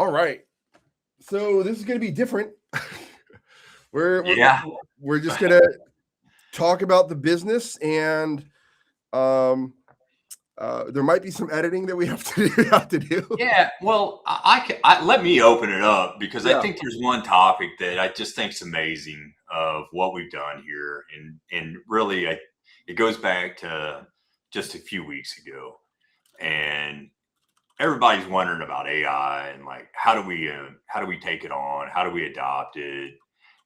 All right. So this is going to be different. we're, Yeah. we're just going to talk about the business, and there might be some editing that we have to do. Yeah. Well, let me open it up because I Yeah. think there's one topic that I just think is amazing of what we've done here, and really, it goes back to just a few weeks ago, and everybody's wondering about AI and like how do we take it on? How do we adopt it?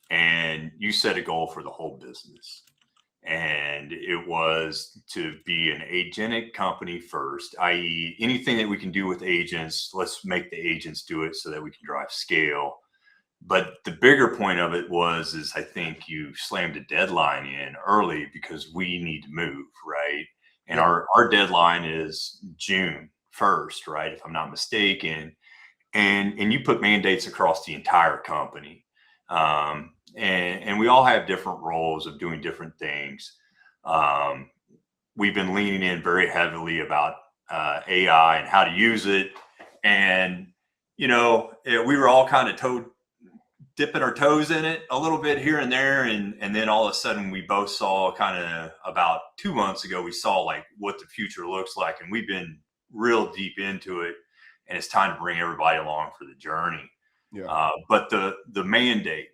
And you set a goal for the whole business. And it was to be an agentic company first, i.e., anything that we can do with agents, let's make the agents do it so that we can drive scale. But the bigger point of it is I think you slammed a deadline in early because we need to move, right? And our deadline is June 1st, right? If I'm not mistaken. And you put mandates across the entire company. And we all have different roles of doing different things. We've been leaning in very heavily about AI and how to use it. And, we were all kind of dipping our toes in it a little bit here and there. And then all of a sudden we both saw kind of about 2 months ago, we saw like what the future looks like. And we've been real deep into it. And it's time to bring everybody along for the journey. Yeah. But the mandate,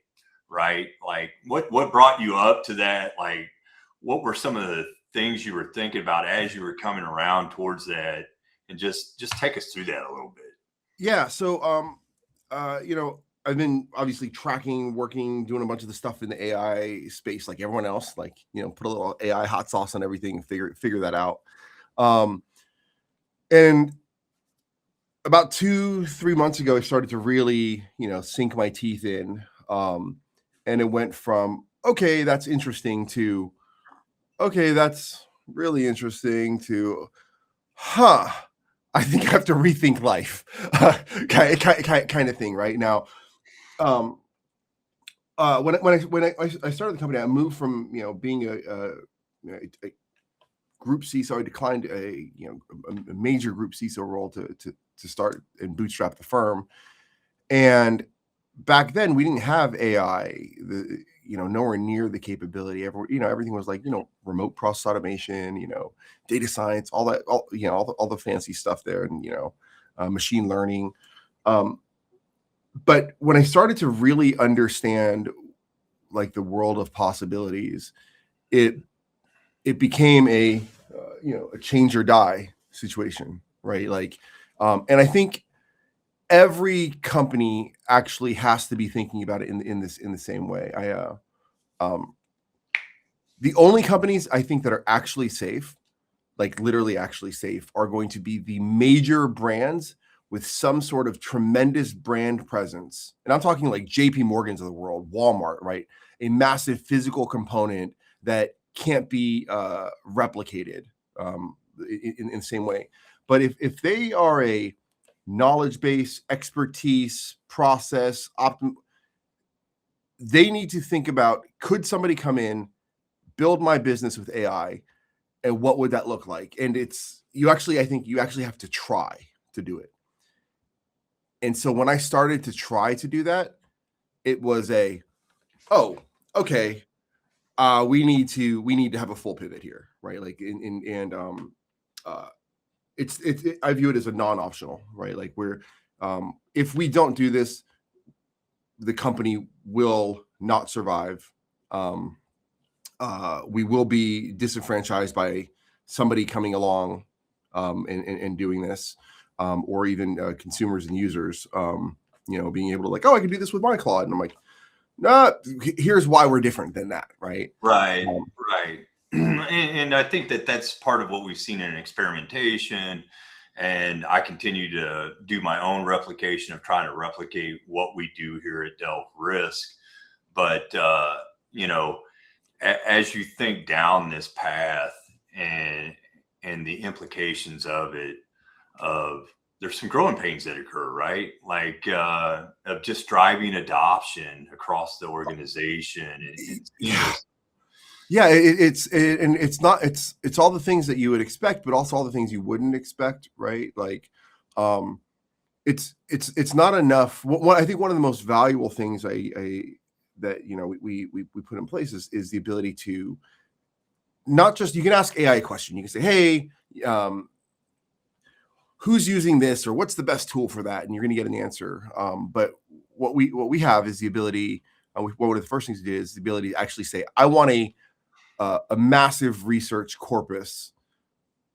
right? Like what brought you up to that? Like, what were some of the things you were thinking about as you were coming around towards that? And just take us through that a little bit. Yeah. So, I've been obviously tracking, working, doing a bunch of the stuff in the AI space, like everyone else. Like, put a little AI hot sauce on everything and figure that out. And about 2-3 months ago, I started to really, sink my teeth in. And it went from, okay, that's interesting, to, okay, that's really interesting, to, I think I have to rethink life, kind of thing. Right now, when I started the company, I moved from being a group CISO. I declined a major group CISO role to start and bootstrap the firm. And back then we didn't have AI, nowhere near the capability. Everything was like, remote process automation, data science, all that, all the fancy stuff there, and, machine learning. But when I started to really understand like the world of possibilities, it became a change or die situation, right? Like, and I think every company actually has to be thinking about it in the same way. The only companies I think that are actually safe, like literally actually safe, are going to be the major brands with some sort of tremendous brand presence. And I'm talking like JP Morgan's of the world, Walmart, right? A massive physical component that can't be replicated in the same way. But if they are a knowledge base, expertise, process, they need to think about, could somebody come in, build my business with AI, and what would that look like? And I think you actually have to try to do it. And so when I started to try to do that, it was okay, we need to have a full pivot here, right? Like, I view it as a non-optional, right? Like, if we don't do this, the company will not survive. We will be disenfranchised by somebody coming along and doing this, or even consumers and users, being able to like, I can do this with my Claude. And I'm like, no, here's why we're different than that, right? Right, right. And I think that's part of what we've seen in experimentation. And I continue to do my own replication of trying to replicate what we do here at Delve Risk. But, as you think down this path and the implications of it, there's some growing pains that occur, right? Like of just driving adoption across the organization. Yeah, it's all the things that you would expect, but also all the things you wouldn't expect, right? Like, it's not enough. What I think one of the most valuable things that we put in place is the ability to not just, you can ask AI a question. You can say, hey, who's using this, or what's the best tool for that, and you're going to get an answer. But what we have is the ability. One of the first things we did is the ability to actually say, I want a massive research corpus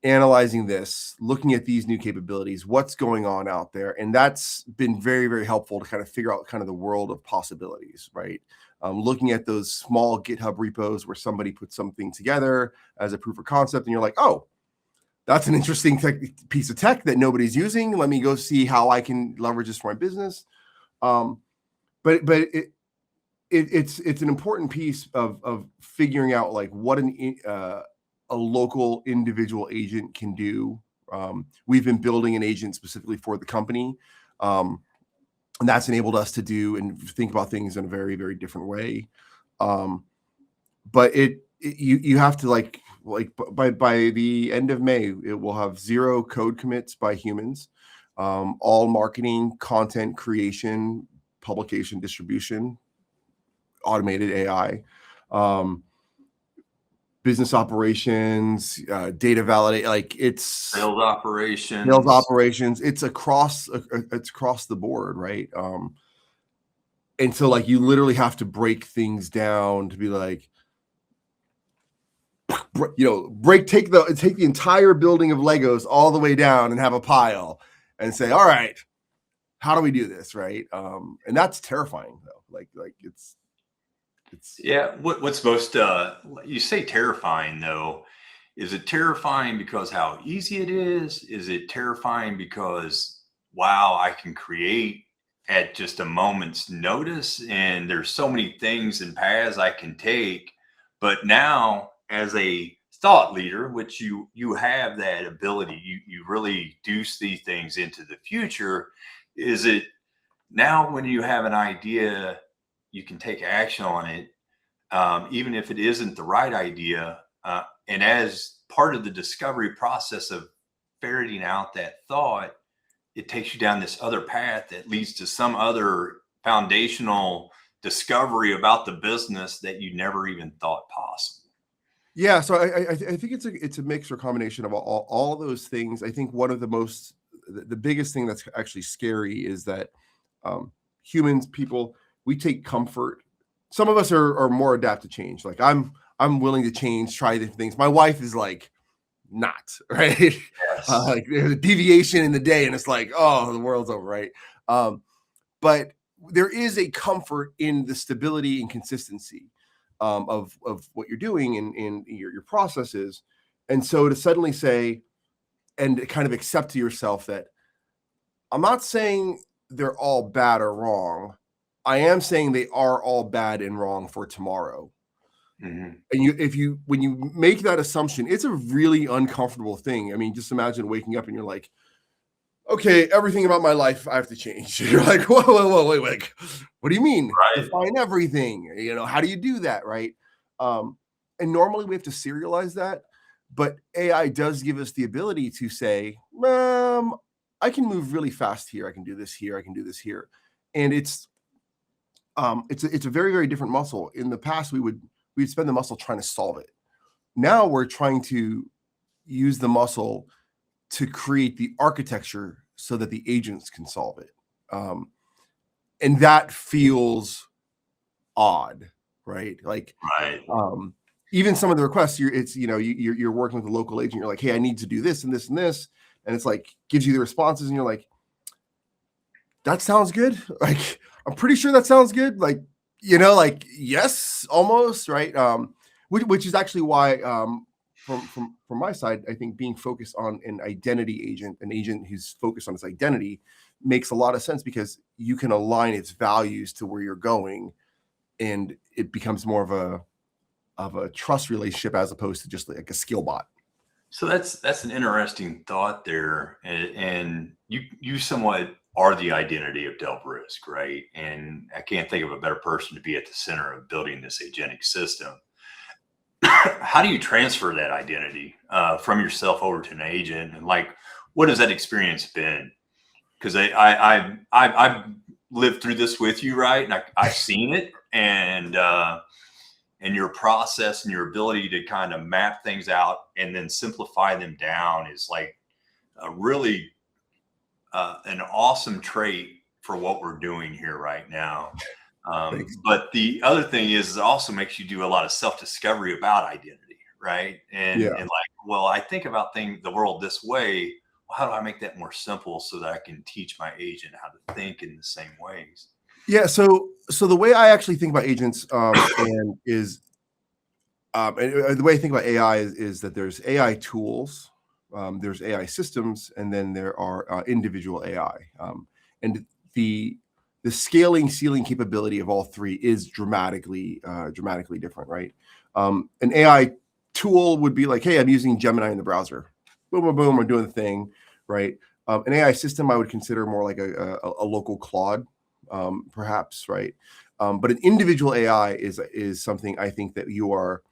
analyzing this, looking at these new capabilities, what's going on out there. And that's been very, very helpful to kind of figure out kind of the world of possibilities, right? Looking at those small GitHub repos where somebody puts something together as a proof of concept, and you're like, oh, that's an interesting piece of tech that nobody's using. Let me go see how I can leverage this for my business. But it's an important piece of figuring out like what a local individual agent can do. We've been building an agent specifically for the company, and that's enabled us to do and think about things in a very, very different way. But you have to like by the end of May, it will have 0 code commits by humans, all marketing, content creation, publication, distribution, automated AI. Business operations, data validate, like it's sales operations. It's across the board, right? And so like you literally have to break things down to be like, take the entire building of Legos all the way down and have a pile and say, all right, how do we do this, right? And that's terrifying though. Like it's yeah. What's most you say terrifying though? Is it terrifying because how easy it is? Is it terrifying because wow, I can create at just a moment's notice, and there's so many things and paths I can take? But now, as a thought leader, which you have that ability, you really do see things into the future. Is it now when you have an idea, you can take action on it, even if it isn't the right idea. And as part of the discovery process of ferreting out that thought, it takes you down this other path that leads to some other foundational discovery about the business that you never even thought possible. Yeah, so I think it's a mix or combination of all those things. I think one of the biggest thing that's actually scary is that humans, people, we take comfort. Some of us are more adapt to change. Like I'm willing to change, try different things. My wife is like not, right. Yes. Like there's a deviation in the day, and it's like, oh, the world's over, right? But there is a comfort in the stability and consistency of what you're doing in your processes. And so to suddenly say and kind of accept to yourself that I'm not saying they're all bad or wrong. I am saying they are all bad and wrong for tomorrow. Mm-hmm. And when you make that assumption, it's a really uncomfortable thing. I mean, just imagine waking up and you're like, okay, everything about my life I have to change. You're like, whoa, wait, like, what do you mean? Right. Define everything. How do you do that, right? And normally we have to serialize that, but AI does give us the ability to say, I can move really fast here. I can do this here. I can do this here. And it's a very, very different muscle. In the past, we'd spend the muscle trying to solve it. Now we're trying to use the muscle to create the architecture so that the agents can solve it. And that feels odd, right? Like, right. Even some of the requests, you're working with a local agent. You're like, hey, I need to do this and this and this. And it's like, gives you the responses and you're like, that sounds good. Like, I'm pretty sure that sounds good. Like, like, yes, almost, right? Which is actually why, from my side, I think being focused on an identity agent, an agent who's focused on its identity, makes a lot of sense because you can align its values to where you're going, and it becomes more of a trust relationship as opposed to just like a skill bot. So that's an interesting thought there, and you somewhat are the identity of Delp Risk, right? And I can't think of a better person to be at the center of building this agentic system. How do you transfer that identity from yourself over to an agent? And like, what has that experience been? because I've lived through this with you, right? And I've seen it, and your process and your ability to kind of map things out and then simplify them down is like a really an awesome trait for what we're doing here right now. But the other thing is it also makes you do a lot of self-discovery about identity, right? And like, well, I think about the world this way. Well, how do I make that more simple so that I can teach my agent how to think in the same ways? Yeah. So the way I actually think about agents and the way I think about AI is that there's AI tools, there's AI systems, and then there are individual AI. And the scaling ceiling capability of all three is dramatically different, right? An AI tool would be like, hey, I'm using Gemini in the browser. Boom, boom, boom, I'm doing the thing, right? An AI system I would consider more like a local Claude, perhaps, right? But an individual AI is something I think that you are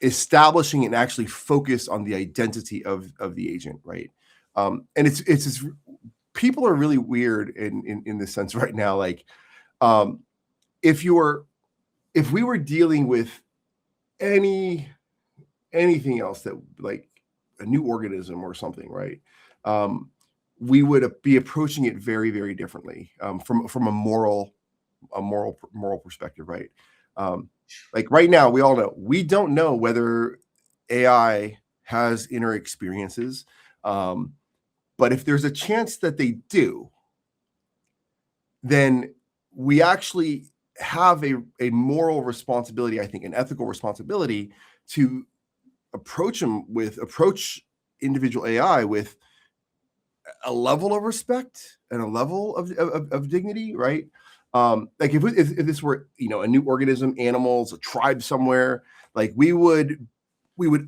establishing and actually focus on the identity of the agent, right? And it's people are really weird in this sense right now. Like, if we were dealing with anything else that like a new organism or something, right? We would be approaching it very, very differently from a moral perspective, right? Like right now, we don't know whether AI has inner experiences, but if there's a chance that they do, then we actually have a moral responsibility, I think, an ethical responsibility to approach individual AI with a level of respect and a level of dignity, right? Like if this were, a new organism, animals, a tribe somewhere, like we would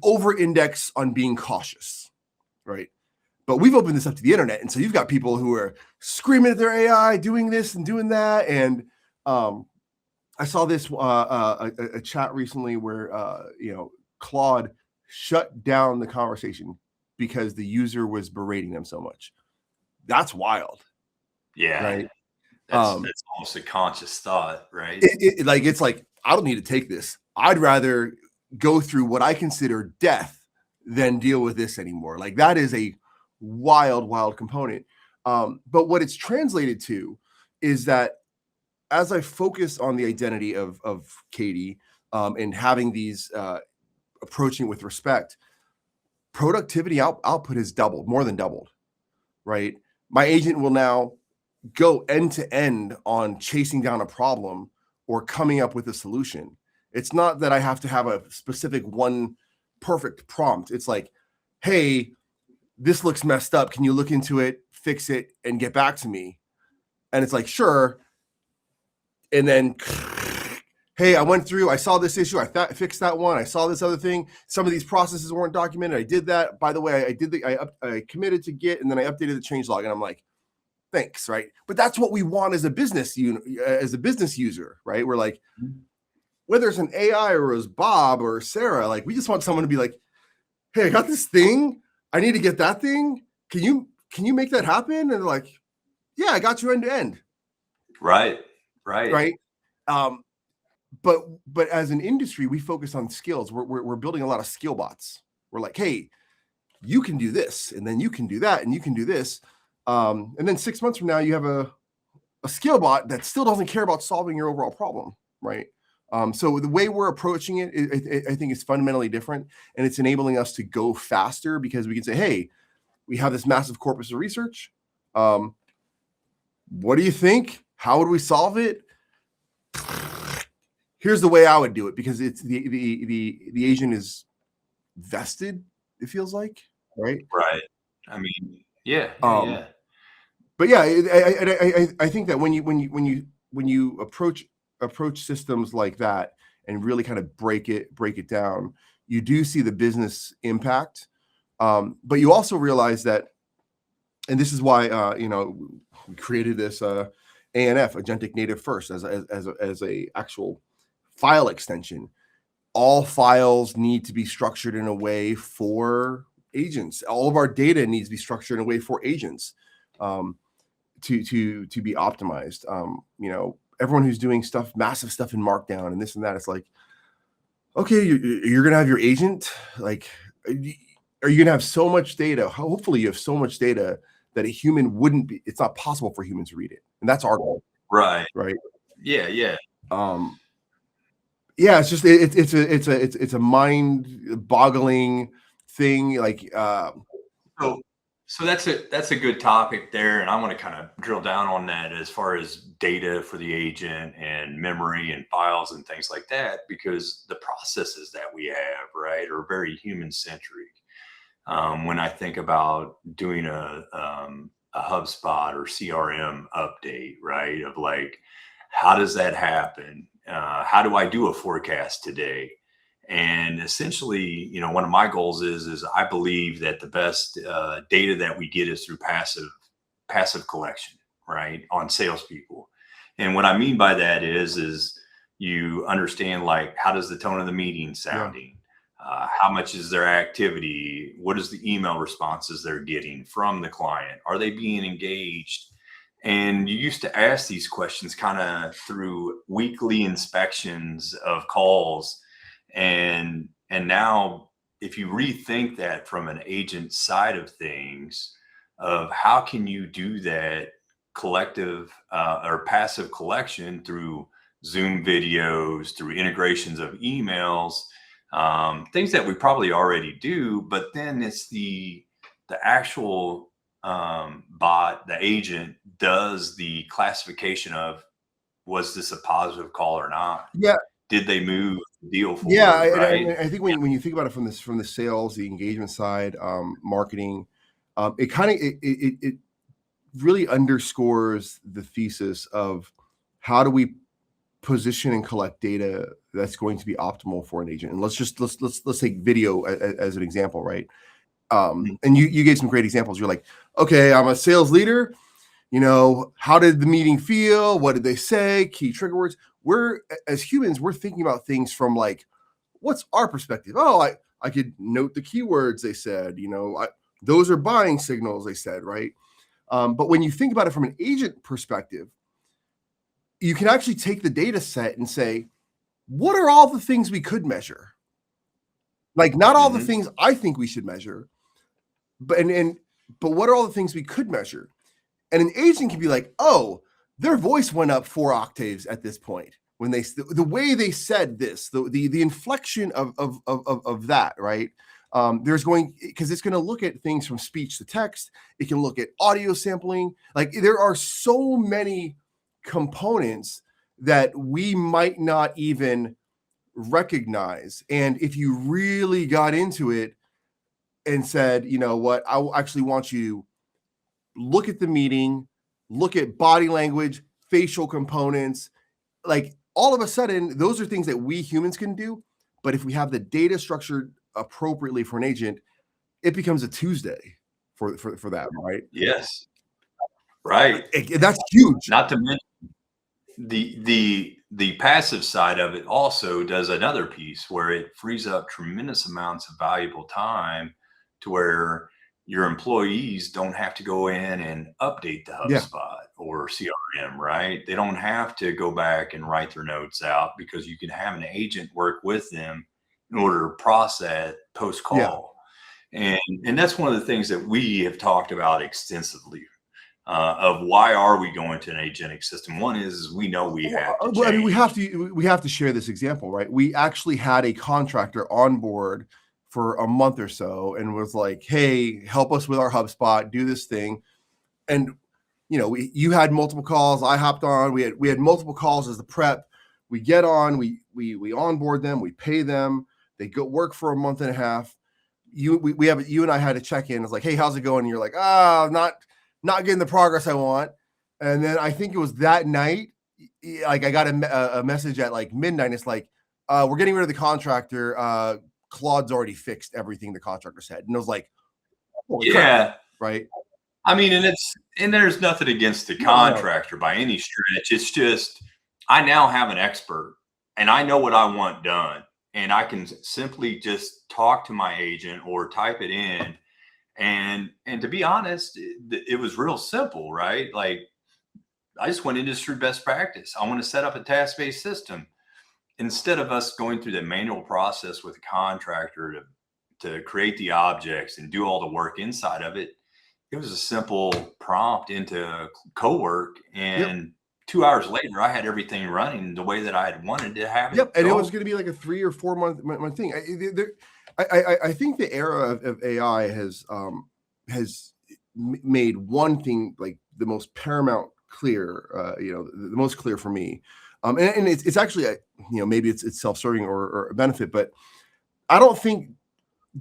over-index on being cautious, right? But we've opened this up to the internet, and so you've got people who are screaming at their AI, doing this and doing that. And I saw this a chat recently where Claude shut down the conversation because the user was berating them so much. That's wild. Yeah. Right. That's almost a conscious thought, right? It's like, I don't need to take this. I'd rather go through what I consider death than deal with this anymore. Like that is a wild component. But what it's translated to is that as I focus on the identity of Katie and having these approaching with respect, productivity output has doubled, more than doubled, right? My agent will now go end to end on chasing down a problem or coming up with a solution. It's not that I have to have a specific one perfect prompt. It's like, hey, this looks messed up. Can you look into it, fix it, and get back to me? And it's like, sure. And then, hey, I went through, I saw this issue, I fixed that one, I saw this other thing. Some of these processes weren't documented. I did that. By the way, I committed to Git, and then I updated the changelog. And I'm like, thanks, right? But that's what we want as a business user, right? We're like, whether it's an AI or it's Bob or Sarah, like we just want someone to be like, hey, I got this thing. I need to get that thing. Can you make that happen? And they're like, yeah, I got you end to end. Right. But as an industry, we focus on skills. We're building a lot of skill bots. We're like, hey, you can do this, and then you can do that, and you can do this. And then 6 months from now, you have a skill bot that still doesn't care about solving your overall problem, right? So the way we're approaching it, I think is fundamentally different, and it's enabling us to go faster because we can say, hey, we have this massive corpus of research. What do you think? How would we solve it? Here's the way I would do it, because it's the agent is vested, it feels like, right? Right. I mean, yeah. But yeah, I think that when you approach systems like that and really kind of break it down, you do see the business impact. But you also realize that, and this is why we created this ANF, Agentic-First, as a actual file extension. All files need to be structured in a way for agents. All of our data needs to be structured in a way for agents. to be optimized. Everyone who's doing massive stuff in Markdown and this and that, it's like, okay, you're gonna have your agent, like, are you gonna have so much data? Hopefully you have so much data that a human wouldn't be, it's not possible for humans to read it. And that's our goal. Right. Right. Yeah. Yeah. Yeah, it's just it's a mind-boggling thing. Like, so that's a good topic there, and I want to kind of drill down on that as far as data for the agent and memory and files and things like that, because the processes that we have, right, are very human-centric. When I think about doing a HubSpot or CRM update, right, of like, how does that happen? How do I do a forecast today? And essentially, one of my goals is I believe that the best data that we get is through passive collection, right, on salespeople. And what I mean by that is you understand, like, how does the tone of the meeting sounding? How much is their activity? What is the email responses they're getting from the client? Are they being engaged? And you used to ask these questions kind of through weekly inspections of calls. And now if you rethink that from an agent side of things, of how can you do that collective or passive collection through Zoom videos, through integrations of emails, things that we probably already do, but then it's the actual bot, the agent does the classification of, was this a positive call or not? Yeah. Did they move the deal forward? Yeah, right? I think when you think about it from the sales, the engagement side, marketing, it kind of it really underscores the thesis of how do we position and collect data that's going to be optimal for an agent. And let's take video as an example, right? And you gave some great examples. You're like, okay, I'm a sales leader. How did the meeting feel? What did they say? Key trigger words. As humans, we're thinking about things from like, what's our perspective? Oh, I could note the keywords they said, those are buying signals they said, right? But when you think about it from an agent perspective, you can actually take the data set and say, what are all the things we could measure? Like, not all the things I think we should measure, but what are all the things we could measure? And an agent can be like, oh, their voice went up 4 octaves at this point when the way they said this, the inflection of that, right? Because it's going to look at things from speech to text. It can look at audio sampling. Like, there are so many components that we might not even recognize. And if you really got into it and said, you know what, I actually want you to look at the meeting, look at body language, facial components, like, all of a sudden, those are things that we humans can do. But if we have the data structured appropriately for an agent, it becomes a Tuesday for that, right? Yes. Right. That's huge. Not to mention the passive side of it also does another piece where it frees up tremendous amounts of valuable time to where your employees don't have to go in and update the HubSpot or CRM, right? They don't have to go back and write their notes out, because you can have an agent work with them in order to process post-call. And that's one of the things that we have talked about extensively. Of why are we going to an agentic system? One is we know we have to change. I mean, we have to share this example, right? We actually had a contractor on board for a month or so and was like, hey, help us with our HubSpot, do this thing. And you had multiple calls, I hopped on, we had multiple calls as the prep. We get on, we onboard them, we pay them, they go work for a month and a half. You and I had a check-in. It's like, hey, how's it going? And you're like, not getting the progress I want. And then I think it was that night, like, I got a message at like midnight. It's like, we're getting rid of the contractor. Claude's already fixed everything the contractor said. And I was like, holy crap, right? I mean, and there's nothing against the contractor by any stretch. It's just, I now have an expert and I know what I want done. And I can simply just talk to my agent or type it in, And to be honest, it was real simple, right? Like, I just went industry best practice. I want to set up a task-based system. Instead of us going through the manual process with a contractor to create the objects and do all the work inside of it, it was a simple prompt into co-work, and 2 hours later, I had everything running the way that I had wanted to have it. And it was going to be like a 3 or 4 month thing. I think the era of AI has made one thing like the most paramount clear, the most clear for me. And it's actually, maybe it's self-serving or a benefit, but I don't think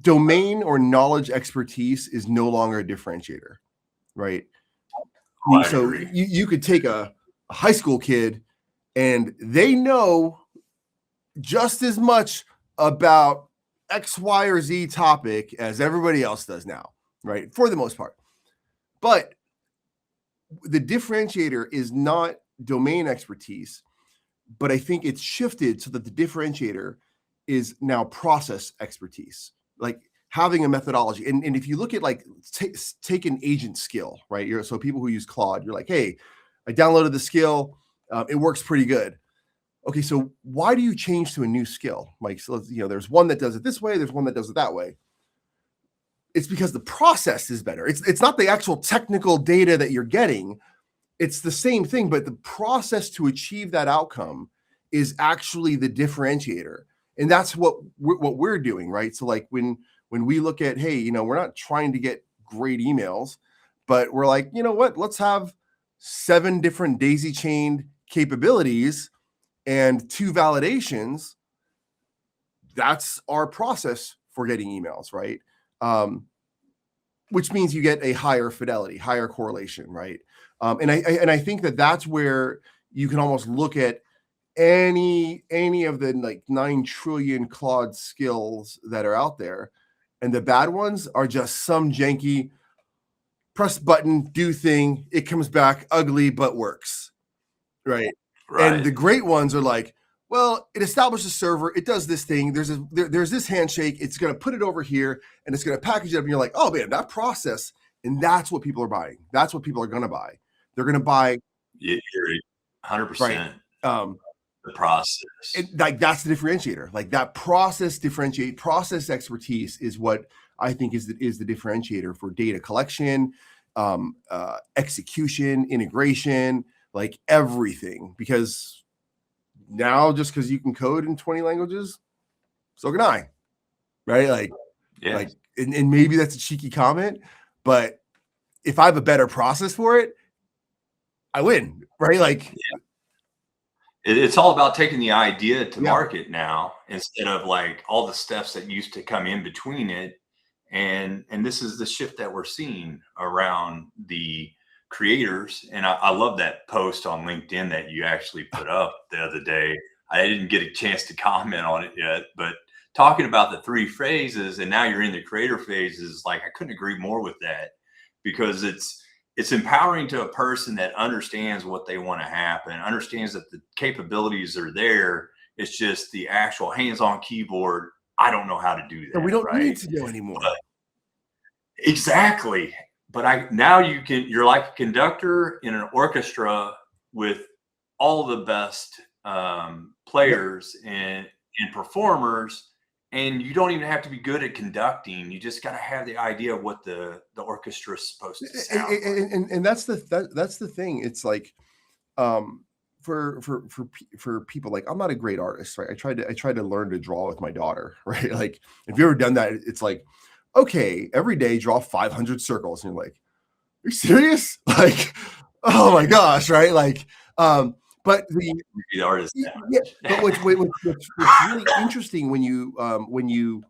domain or knowledge expertise is no longer a differentiator, right? Oh, I So agree. you could take a high school kid and they know just as much about X, Y, or Z topic as everybody else does now, right? For the most part. But the differentiator is not domain expertise, but I think it's shifted so that the differentiator is now process expertise, like having a methodology. And if you look at like, take an agent skill, right? So people who use Claude, you're like, hey, I downloaded the skill. It works pretty good. Okay, so why do you change to a new skill? Like, so there's one that does it this way, there's one that does it that way. It's because the process is better. It's not the actual technical data that you're getting. It's the same thing, but the process to achieve that outcome is actually the differentiator. And that's what we're doing, right? So like when we look at, hey, we're not trying to get great emails, but we're like, you know what? Let's have 7 different daisy chained capabilities and 2 validations. That's our process for getting emails, right? Which means you get a higher fidelity, higher correlation, right? And I think that's where you can almost look at any of the like 9 trillion Claude skills that are out there, and the bad ones are just some janky press button, do thing, it comes back ugly but works, right? And the great ones are like, well, it establishes a server, it does this thing, there's this handshake, it's going to put it over here, and it's going to package it up, and you're like, oh man, that process, and that's what people are buying. That's what people are going to buy. They're going to buy. You're 100%. Right. The process. Like that's the differentiator. Like that process expertise is what I think is the differentiator for data collection, execution, integration, like everything. Because now, just because you can code in 20 languages, so can I, right? Like, like, and maybe that's a cheeky comment, but if I have a better process for it, I win, right? Like, it's all about taking the idea to market now, instead of like all the steps that used to come in between it. And this is the shift that we're seeing around the creators. And I love that post on LinkedIn that you actually put up the other day. I didn't get a chance to comment on it yet, but talking about the 3 phases, and now you're in the creator phases, like I couldn't agree more with that, because it's empowering to a person that understands what they want to happen, understands that the capabilities are there. It's just the actual hands-on keyboard. I don't know how to do that. And we don't need to know anymore. Exactly. But now you're like a conductor in an orchestra with all the best players and performers. And you don't even have to be good at conducting. You just got to have the idea of what the orchestra is supposed to sound like. And that's the thing. It's like, for people, like, I'm not a great artist, right? I tried to learn to draw with my daughter, right? Like, if you ever done that, it's like, okay, every day draw 500 circles, and you're like, are you serious? Like, oh my gosh, right? Like, but the artist. But what's really interesting when you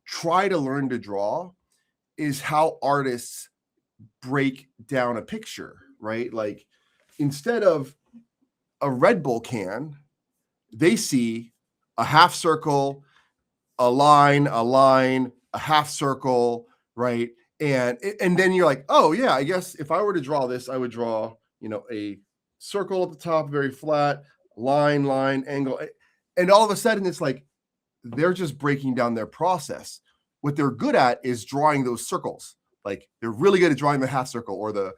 try to learn to draw is how artists break down a picture, right? Like, instead of a Red Bull can, they see a half circle, a line, a half circle, right? And then you're like, oh yeah, I guess if I were to draw this, I would draw, a circle at the top, very flat, line, angle. And all of a sudden it's like, they're just breaking down their process. what they're good at is drawing those circles. Like they're really good at drawing the half circle or the,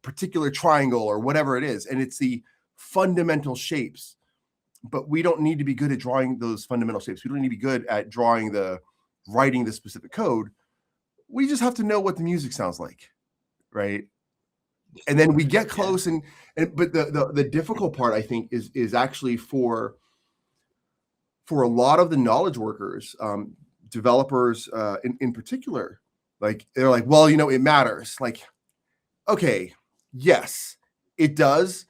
particular triangle or whatever it is. And it's the fundamental shapes, but we don't need to be good at drawing those fundamental shapes. We don't need to be good at writing the specific code. We just have to know what the music sounds like, right? And then we get close, but the difficult part, I think, is actually for a lot of the knowledge workers, developers in particular, like they're like, well, it matters. Like, okay, yes, it does,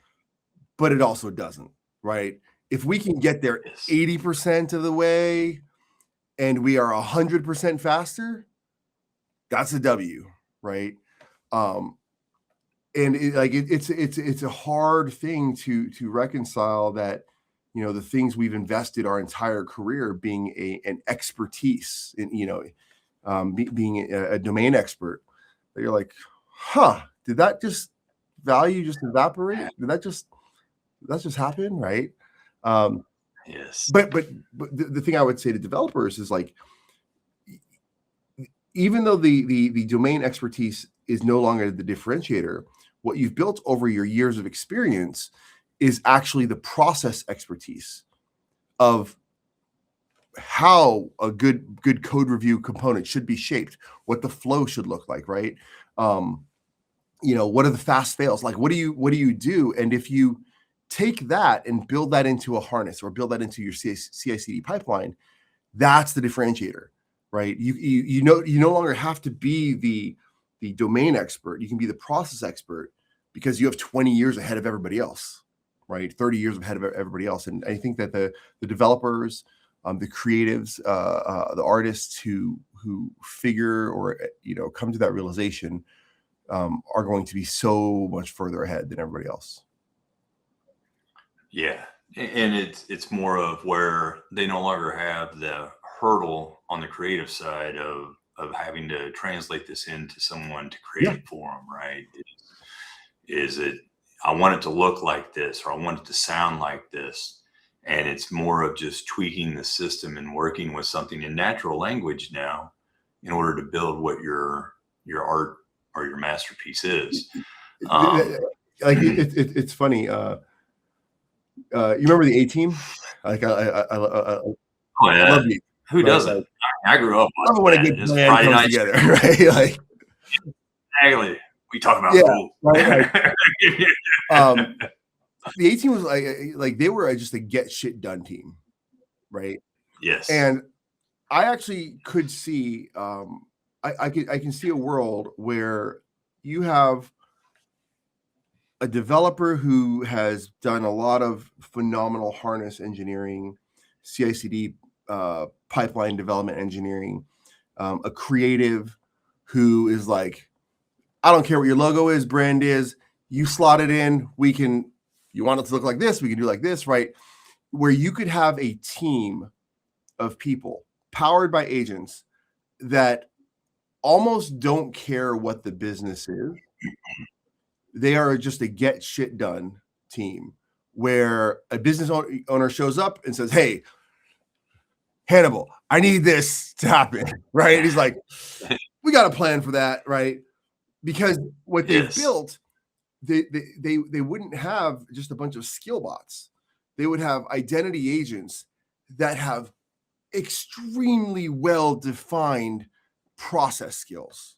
but it also doesn't, right? If we can get there 80% of the way and we are 100% faster, that's a W, right? And it's a hard thing to reconcile that, the things we've invested our entire career being an expertise in, being a domain expert, that you're like, did that value just evaporate? Did that just happen, right? Yes. But the thing I would say to developers is like, even though the domain expertise is no longer the differentiator, what you've built over your years of experience is actually the process expertise of how a good code review component should be shaped, what the flow should look like, right? What are the fast fails? Like, what do you do? And if you take that and build that into a harness or build that into your CI/CD pipeline, that's the differentiator, right? You no longer have to be the domain expert. You can be the process expert because you have 20 years ahead of everybody else, right? 30 years ahead of everybody else. And I think that the developers, the creatives, the artists who figure or come to that realization are going to be so much further ahead than everybody else. Yeah, and it's more of where they no longer have the hurdle on the creative side of having to translate this into someone to create it for them, right? Is it, I want it to look like this, or I want it to sound like this. And it's more of just tweaking the system and working with something in natural language now in order to build what your art or your masterpiece is. It's funny. You remember the A-Team? Like I oh yeah. love you. Who doesn't? Like, I grew up I love when a good band comes together, right? Like, exactly. We talk about cool. Right, the A-Team was like they were just a get shit done team, right? Yes. And I actually could see, I can see a world where you have a developer who has done a lot of phenomenal harness engineering, CI/CD pipeline development engineering, a creative who is like, I don't care what your logo is, brand is, you slot it in, you want it to look like this, we can do like this, right? Where you could have a team of people powered by agents that almost don't care what the business is. They are just a get shit done team where a business owner shows up and says, hey, Hannibal, I need this to happen, right? And he's like, we got a plan for that, right? Because what they've built, they wouldn't have just a bunch of skill bots. They would have identity agents that have extremely well-defined process skills,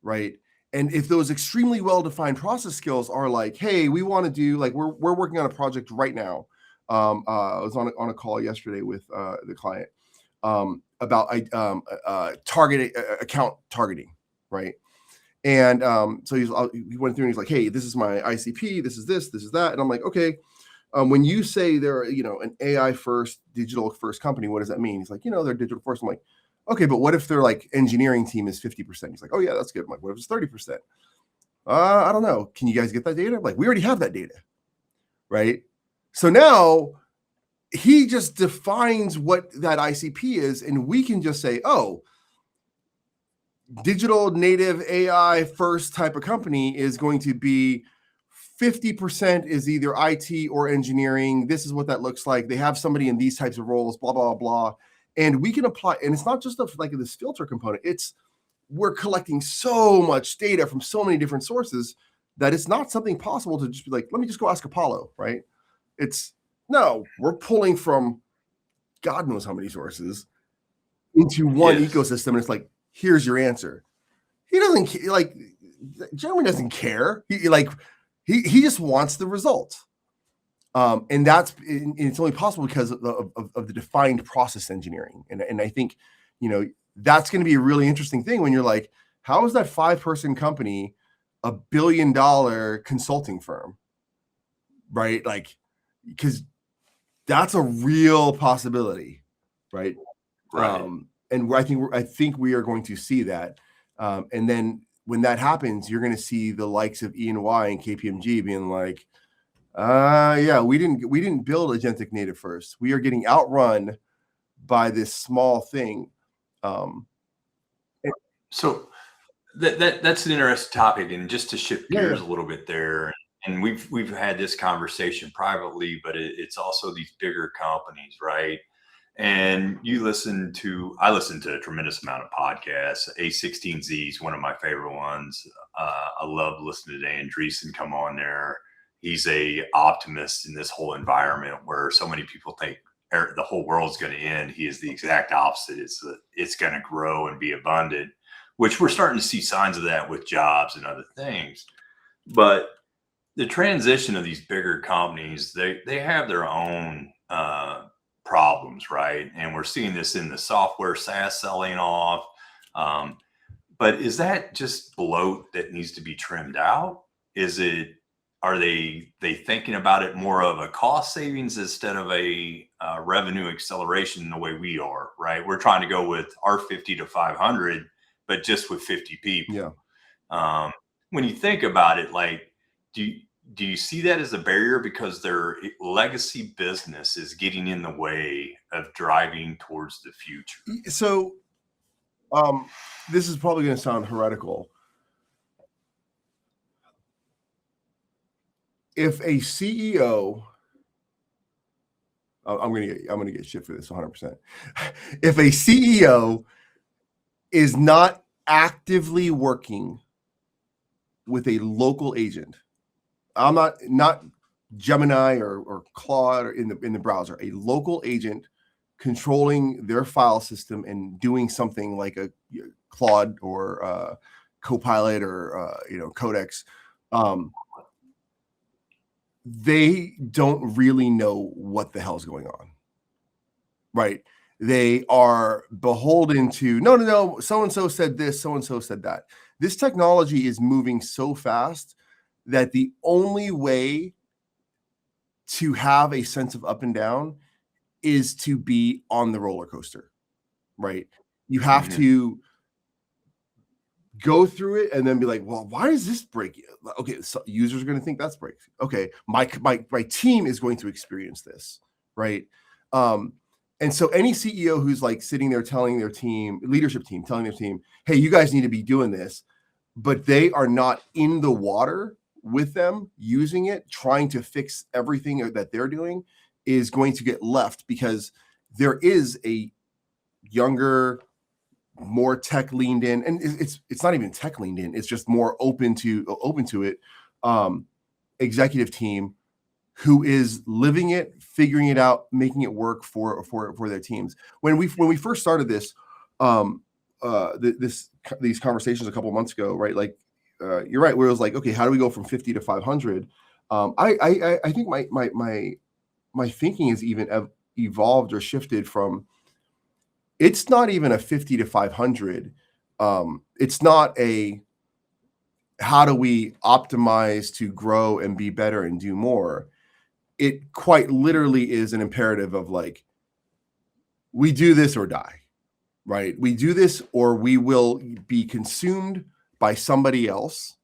right? And if those extremely well-defined process skills are like, hey, we want to do, like, we're working on a project right now. I was on a call yesterday with the client about account targeting, right? And so he went through and he's like, hey, this is my ICP, this is that. And I'm like, okay, when you say they're, an AI first, digital first company, what does that mean? He's like, they're digital first. I'm like, okay, but what if their like engineering team is 50%? He's like, oh yeah, that's good. I'm like, what if it's 30%? I don't know. Can you guys get that data? I'm like, we already have that data, right? So now he just defines what that ICP is, and we can just say, oh, digital native AI first type of company is going to be 50% is either IT or engineering. This is what that looks like. They have somebody in these types of roles, blah, blah, blah. And we can apply, and it's not just like this filter component. We're collecting so much data from so many different sources that it's not something possible to just be like, let me just go ask Apollo, right? No, we're pulling from God knows how many sources into one ecosystem. And it's like, here's your answer. He doesn't like, Jeremy doesn't care. He just wants the result. And it's only possible because of the defined process engineering. And I think, that's going to be a really interesting thing when you're like, how is that 5-person company $1 billion consulting firm? Right? Like, because that's a real possibility, right? And I think we are going to see that. And then when that happens, you're going to see the likes of E&Y and KPMG being like, yeah, we didn't build agentic native first. We are getting outrun by this small thing. So that's an interesting topic, and just to shift gears a little bit there, and we've had this conversation privately, but it's also these bigger companies, right? And I listen to a tremendous amount of podcasts. A16Z is one of my favorite ones. I love listening to Dan Dreesen come on there. He's a optimist in this whole environment where so many people think the whole world's going to end. He is the exact opposite. It's going to grow and be abundant, which we're starting to see signs of that with jobs and other things. But the transition of these bigger companies, they have their own problems, right? And we're seeing this in the software SaaS selling off. But is that just bloat that needs to be trimmed out? Are they thinking about it more of a cost savings instead of a revenue acceleration in the way we are, right? We're trying to go with our 50 to 500, but just with 50 people. Yeah. When you think about it, like, do you see that as a barrier because their legacy business is getting in the way of driving towards the future? So, this is probably going to sound heretical. If a CEO, I'm gonna get shit for this 100%. If a CEO is not actively working with a local agent, I'm not Gemini or Claude or in the browser, a local agent controlling their file system and doing something like a Claude or Copilot or Codex, they don't really know what the hell's going on, right? They are beholden to, no, so-and-so said this, so-and-so said that. This technology is moving so fast that the only way to have a sense of up and down is to be on the roller coaster, right? You have to go through it and then be like, well, why is this breaking? Okay, so users are going to think that's break. Okay, my team is going to experience this, right? And so any CEO who's like sitting there telling their team, leadership team, telling their team, hey, you guys need to be doing this, but they are not in the water with them using it, trying to fix everything that they're doing, is going to get left because there is a younger, more tech leaned in, and it's not even tech leaned in, it's just more open to it, executive team who is living it, figuring it out, making it work for their teams. When we first started this, these conversations a couple of months ago, right? Like, you're right, where it was like, okay, how do we go from 50 to 500? I think my thinking has even evolved or shifted from, it's not even a 50 to 500. It's not a, how do we optimize to grow and be better and do more? It quite literally is an imperative of like, we do this or die, right? We do this or we will be consumed by somebody else,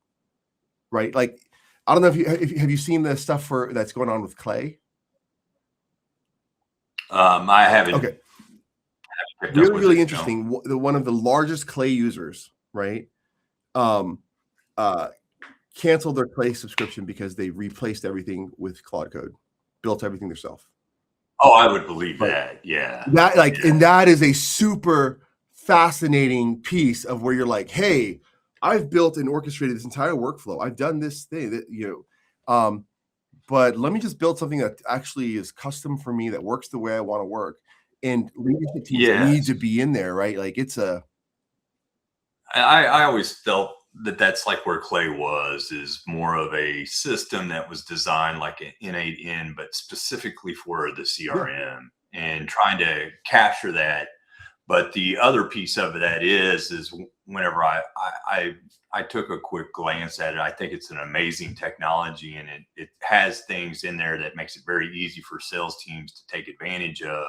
right? Like, I don't know if have you seen the stuff that's going on with Clay? I haven't. Okay. Really interesting. One of the largest Clay users, right? Canceled their Clay subscription because they replaced everything with Claude Code, built everything themselves. Oh, I would believe Right. that. Yeah. That like, Yeah. and that is a super fascinating piece of where you're like, hey, I've built and orchestrated this entire workflow. I've done this thing that, but let me just build something that actually is custom for me, that works the way I want to work. And leadership teams need Yes. to be in there, right? Like I always felt that that's like where Clay was, is more of a system that was designed like an innate in, but specifically for the CRM and trying to capture that. But the other piece of that is whenever I took a quick glance at it, I think it's an amazing technology, and it has things in there that makes it very easy for sales teams to take advantage of.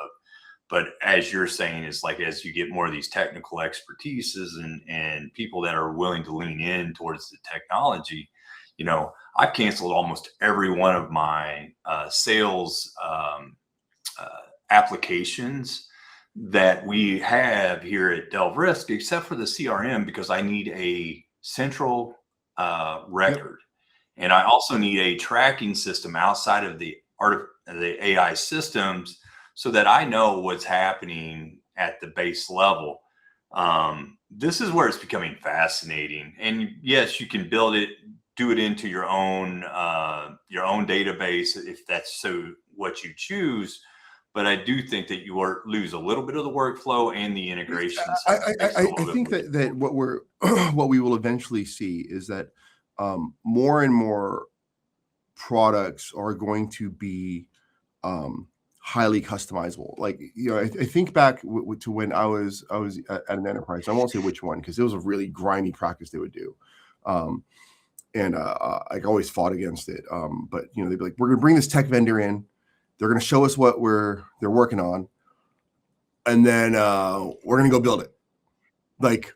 But as you're saying, it's like as you get more of these technical expertises and people that are willing to lean in towards the technology, I've canceled almost every one of my sales applications that we have here at Delve Risk, except for the CRM, because I need a central record. And I also need a tracking system outside of the AI systems, so that I know what's happening at the base level. This is where it's becoming fascinating. And yes, you can do it into your own database if that's what you choose. But I do think that you lose a little bit of the workflow and the integration. I think that what we will eventually see is that more and more products are going to be highly customizable. Like, I think back to when I was at an enterprise. I won't say which one, because it was a really grimy practice they would do. And I always fought against it. But they'd be like, we're going to bring this tech vendor in. They're going to show us what they're working on. And then we're going to go build it. Like,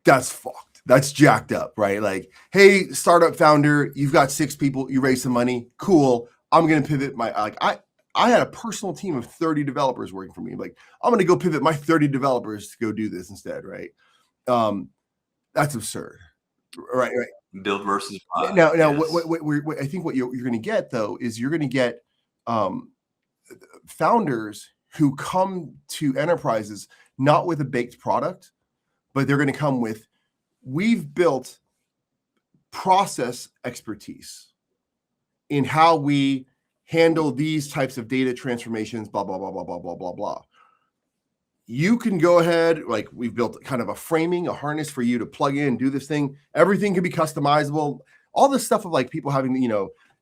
that's fucked. That's jacked up, right? Like, hey, startup founder, you've got 6 people, you raise some money. Cool. I'm going to pivot I had a personal team of 30 developers working for me. Like, I'm going to go pivot my 30 developers to go do this instead, right? That's absurd, right? Build versus buy. Now, what I think what you're going to get, though, is you're going to get founders who come to enterprises not with a baked product, but they're going to come with, we've built process expertise in how we handle these types of data transformations, blah, blah, blah, blah, blah, blah, blah, blah. You can go ahead, like, we've built kind of a framing, a harness for you to plug in, do this thing. Everything can be customizable. All this stuff of like people having,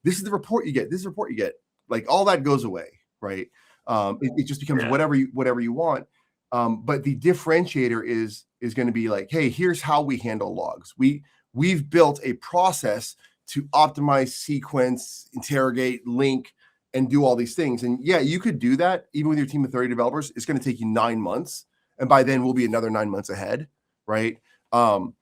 this is the report you get, this report you get, like all that goes away, right? It just becomes whatever you want. But the differentiator is going to be like, hey, here's how we handle logs. We've built a process to optimize, sequence, interrogate, link, and do all these things. And yeah, you could do that even with your team of 30 developers. It's going to take you 9 months. And by then we'll be another 9 months ahead. Right. And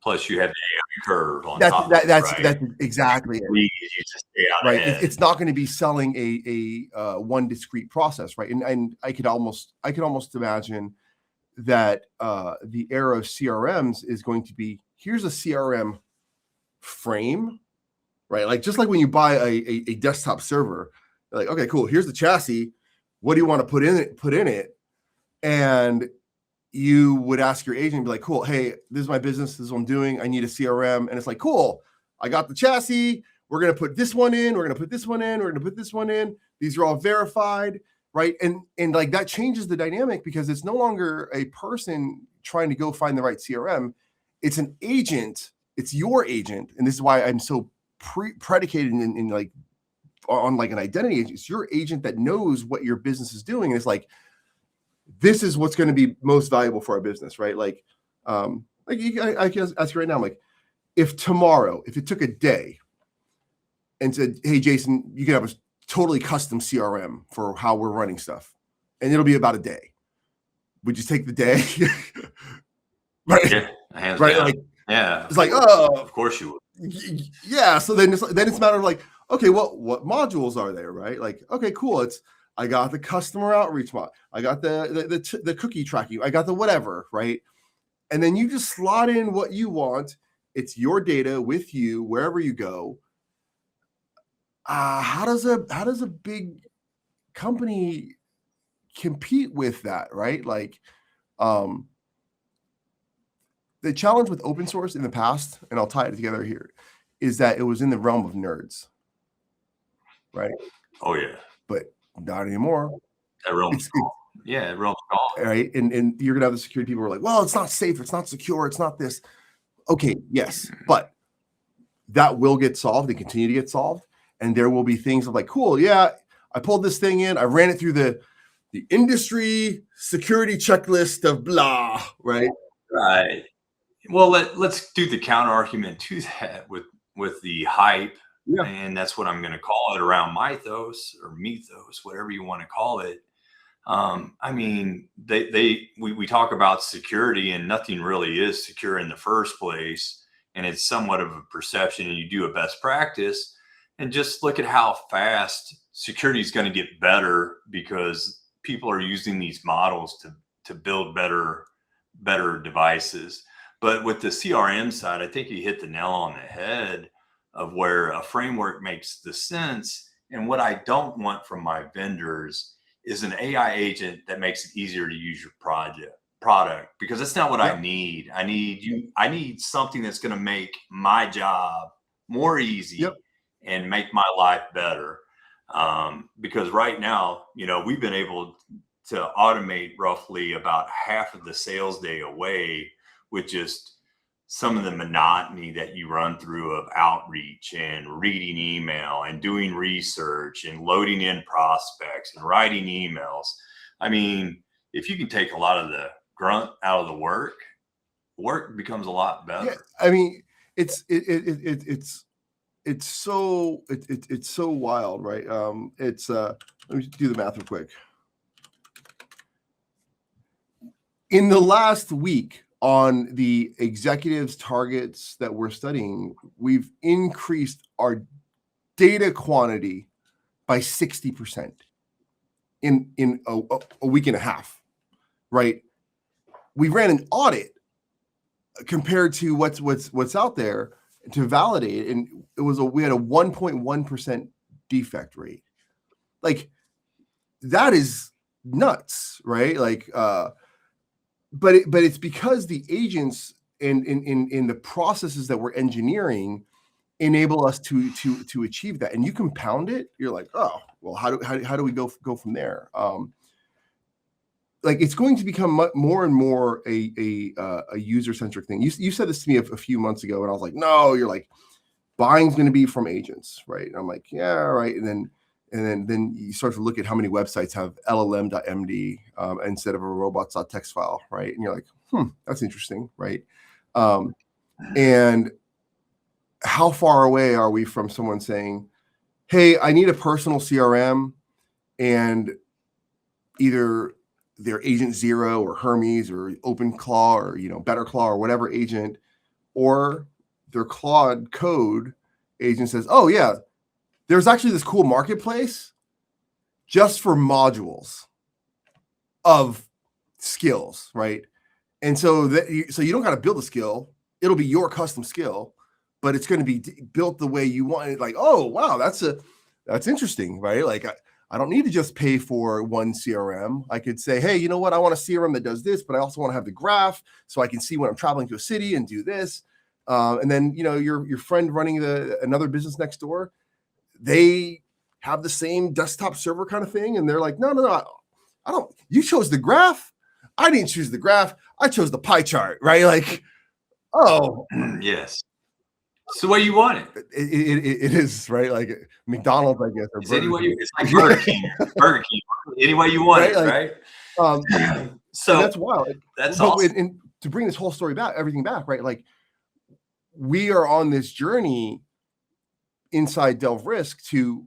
plus you have the AI curve on that's top that's exactly it. You just stay out right. ahead. It's not going to be selling a one discrete process. Right. And I could almost imagine that the era of CRMs is going to be, here's a CRM frame, right? Like, just like when you buy a desktop server, like, okay, cool, here's the chassis. What do you want to put in it? And you would ask your agent, be like, cool, hey, this is my business, this is what I'm doing, I need a CRM. And it's like, cool, I got the chassis, we're going to put this one in, we're going to put this one in, we're going to put this one in. These are all verified, right? And like, that changes the dynamic, because it's no longer a person trying to go find the right CRM. It's an agent. It's your agent. And this is why I'm so predicated in like on like an identity agent. It's your agent that knows what your business is doing. And it's like, this is what's going to be most valuable for our business, right? Like I can ask you right now, like, if it took a day and said, hey, Jason, you can have a totally custom CRM for how we're running stuff, and it'll be about a day, would you take the day? Right. Yeah, hands right. down. Like, yeah. It's like, oh, of course you would. Yeah. So then it's a matter of like, okay, what modules are there, right? Like, okay, cool. I got the customer outreach mod. I got the cookie tracking. I got the whatever, right? And then you just slot in what you want. It's your data with you wherever you go. How does a big company compete with that, right? Like, the challenge with open source in the past, and I'll tie it together here, is that it was in the realm of nerds, right? Oh yeah, But not anymore. that realm's It's gone. Yeah, that realm's gone. right, and you're gonna have the security people who are like, well, it's not safe, it's not secure, it's not this. Okay, yes, but that will get solved and continue to get solved, and there will be things of like, cool, yeah, I pulled this thing in, I ran it through the industry security checklist of blah, right? Right. Well, let's do the counter argument to that with the hype, Yeah. and that's what I'm going to call it, around mythos or mythos, whatever you want to call it. I mean, we talk about security, and nothing really is secure in the first place, and it's somewhat of a perception, and you do a best practice, and just look at how fast security is going to get better because people are using these models to build better devices. But with the CRM side, I think you hit the nail on the head of where a framework makes the sense. And what I don't want from my vendors is an AI agent that makes it easier to use your product, because that's not what I need. I need something that's going to make my job more easy and make my life better. Because right now, we've been able to automate roughly about half of the sales day away with just some of the monotony that you run through of outreach and reading email and doing research and loading in prospects and writing emails. I mean, if you can take a lot of the grunt out of the work becomes a lot better. Yeah, I mean, it's so wild, right? Let me do the math real quick. In the last week, on the executives' targets that we're studying, we've increased our data quantity by 60% in a week and a half, right? We ran an audit compared to what's out there to validate, and we had a 1.1% defect rate. Like, that is nuts, right? Like, but it's because the agents in the processes that we're engineering enable us to achieve that. And you compound it, you're like, oh, well, how do we go from there? Like, it's going to become more and more a user-centric thing. You said this to me a few months ago, and I was like, no, you're like, buying's going to be from agents, right? And I'm like, yeah, right. And then you start to look at how many websites have llm.md instead of a robots.txt file, right? And you're like, that's interesting, right? And how far away are we from someone saying, hey, I need a personal CRM, and either their Agent Zero or Hermes or OpenClaw or BetterClaw or whatever agent, or their Claude Code agent says, oh yeah, there's actually this cool marketplace just for modules of skills, right? And so you don't got to build a skill; it'll be your custom skill, but it's going to be built the way you want it. Like, oh wow, that's interesting, right? Like, I don't need to just pay for one CRM. I could say, hey, you know what? I want a CRM that does this, but I also want to have the graph so I can see when I'm traveling to a city and do this. And then your friend running another business next door, they have the same desktop server kind of thing, and they're like, no, I don't. You chose the graph. I didn't choose the graph. I chose the pie chart, right? Like, oh, yes. It's the way you want it. It is, right? Like McDonald's, I guess. Or it's like Burger King. Burger King. Any way you want it, right? So that's wild. That's awesome. And to bring this whole story back, everything back, right? Like, we are on this journey inside Delve Risk to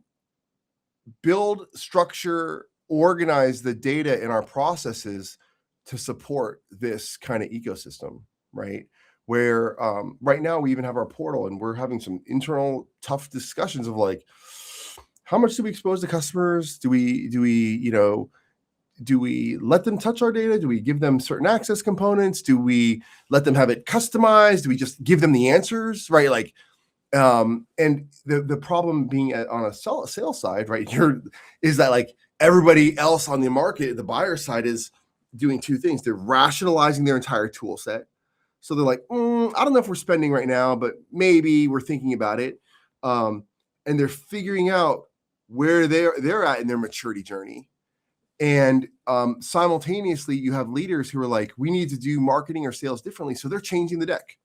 build, structure, organize the data in our processes to support this kind of ecosystem, right? Where right now we even have our portal, and we're having some internal tough discussions of like, how much do we expose to customers? Do we let them touch our data? Do we give them certain access components? Do we let them have it customized? Do we just give them the answers, right? Like, and the problem being on a sales side, right, is that, like, Everybody else on the market, the buyer side, is doing two things. They're rationalizing their entire tool set. So they're like, I don't know if we're spending right now, but maybe we're thinking about it. And they're figuring out where they're at in their maturity journey. And simultaneously, you have leaders who are like, we need to do marketing or sales differently. So they're changing the deck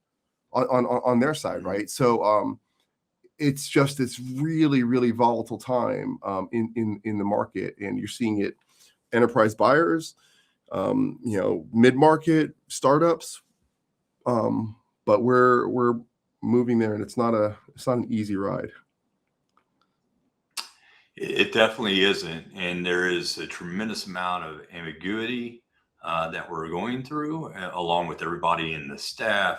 on their side, right? So it's just this really, really volatile time in the market, and you're seeing it enterprise buyers, mid-market startups, but we're moving there, and it's not an easy ride. It definitely isn't, and there is a tremendous amount of ambiguity that we're going through, along with everybody in the staff.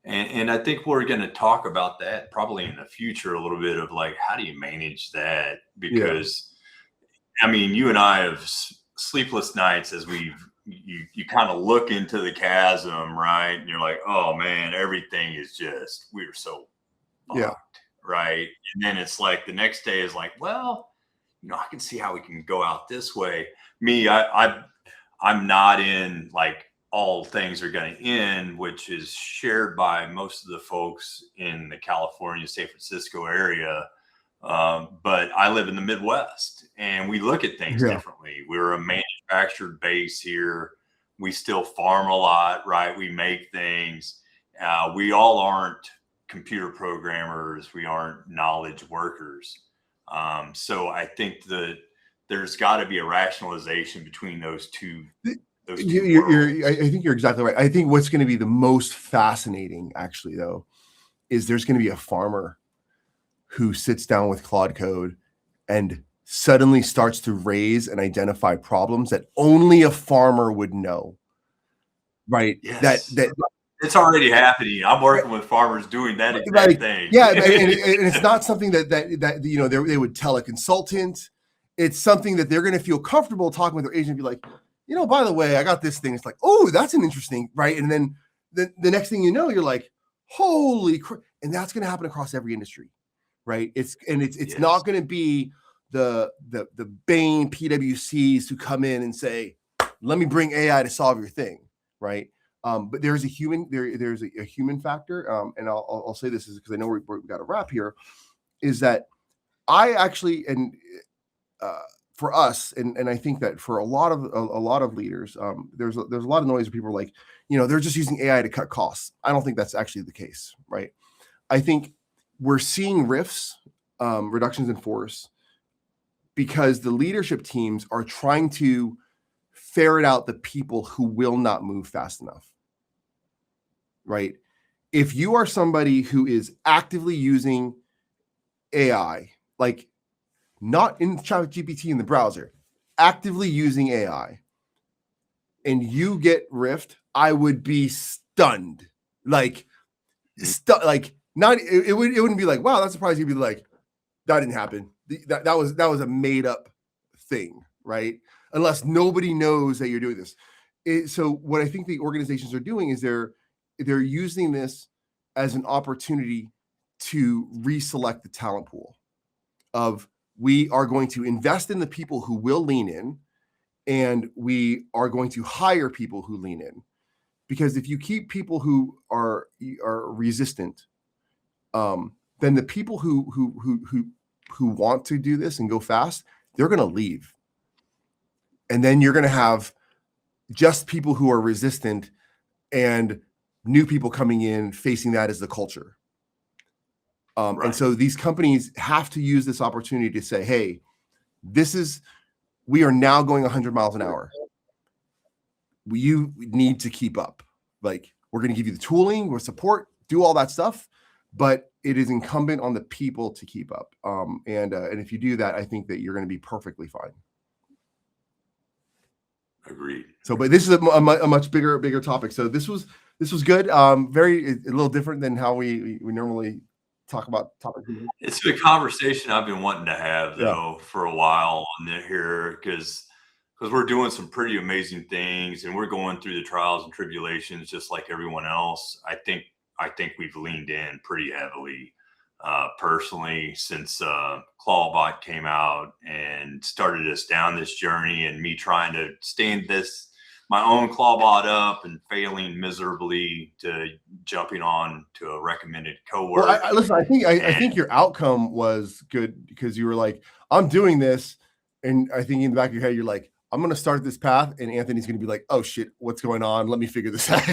And I think we're going to talk about that probably in the future a little bit, of like, how do you manage that? Because I mean, you and I have sleepless nights as you kind of look into the chasm, right? And you're like, oh man, everything is just, we're so fucked, right? And then it's like the next day is like, well, I can see how we can go out this way. Me, I'm not in like all things are going to end, which is shared by most of the folks in the California, San Francisco area. But I live in the Midwest, and we look at things differently. We're a manufactured base here. We still farm a lot, right? We make things. We all aren't computer programmers. We aren't knowledge workers. So I think that there's got to be a rationalization between those two. I think you're exactly right. I think what's going to be the most fascinating, actually, though, is there's going to be a farmer who sits down with Claude Code and suddenly starts to raise and identify problems that only a farmer would know. Right? Yes. That it's already happening. I'm working with farmers doing that exact thing. Yeah, and it's not something that they would tell a consultant. It's something that they're going to feel comfortable talking with their agent and be like, by the way, I got this thing. It's like, oh, that's an interesting, right? And then the next thing you know, you're like, holy crap. And that's going to happen across every industry, right? It's not going to be the Bain PwCs who come in and say, let me bring AI to solve your thing, right? But there's a human there's a human factor, and I'll say this is because I know we've got a wrap here, is that I actually for us, and I think that for a lot of leaders, there's a lot of noise where people are like, they're just using AI to cut costs. I don't think that's actually the case, right? I think we're seeing RIFs, reductions in force, because the leadership teams are trying to ferret out the people who will not move fast enough, right? If you are somebody who is actively using AI, like not in ChatGPT in the browser, actively using AI, and you get riffed, I would be stunned. Like, not it wouldn't be like, wow, that's surprising. You'd be like, that didn't happen. That was a made up thing, right? Unless nobody knows that you're doing this. So what I think the organizations are doing is they're using this as an opportunity to reselect the talent pool of, we are going to invest in the people who will lean in, and we are going to hire people who lean in. Because if you keep people who are resistant, then the people who want to do this and go fast, they're going to leave. And then you're going to have just people who are resistant and new people coming in facing that as the culture. Right. And so these companies have to use this opportunity to say, hey, we are now going 100 miles an hour. You need to keep up. Like, we're going to give you the tooling, with support, do all that stuff, but it is incumbent on the people to keep up. And if you do that, I think that you're going to be perfectly fine. Agreed. So, but this is a much bigger topic. So this was good. A little different than how we normally talk about topics. It's a conversation I've been wanting to have though for a while on here, because we're doing some pretty amazing things, and we're going through the trials and tribulations just like everyone else. I think we've leaned in pretty heavily personally since Clawbot came out and started us down this journey, and me trying to stand my own Clawbot up and failing miserably to jumping on to a recommended coworker. Well, listen, I think your outcome was good because you were like, I'm doing this. And I think in the back of your head, you're like, I'm going to start this path. And Anthony's going to be like, oh shit, what's going on? Let me figure this out.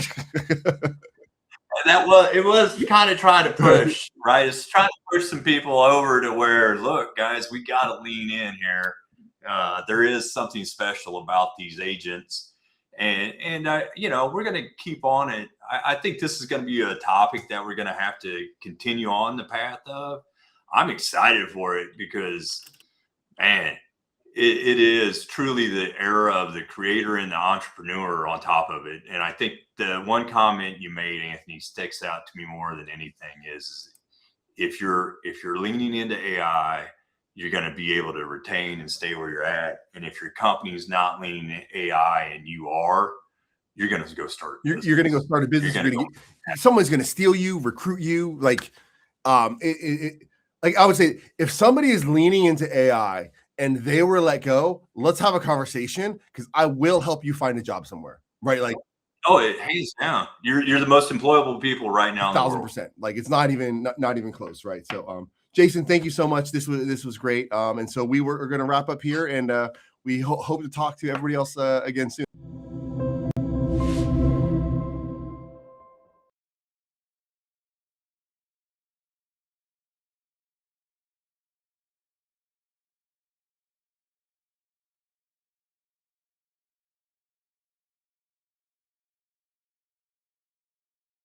It was kind of trying to push, right? It's trying to push some people over to where, look, guys, we got to lean in here. There is something special about these agents. And we're going to keep on it. I think this is going to be a topic that we're going to have to continue on the path of. I'm excited for it because, man, it is truly the era of the creator and the entrepreneur on top of it. And I think the one comment you made, Anthony, sticks out to me more than anything is if you're leaning into AI, you're going to be able to retain and stay where you're at. And if your company's not leaning into AI and you are, you're going to go start. You're going to go start a business. Someone's going to steal you, recruit you. Like I would say, if somebody is leaning into AI and they were let go, let's have a conversation because I will help you find a job somewhere. Right? Like, oh, it hands down. You're the most employable people right now. 1,000%. Like it's not even close. Right. So, Jason, thank you so much. This was great. And so we're going to wrap up here, and we hope to talk to everybody else again soon.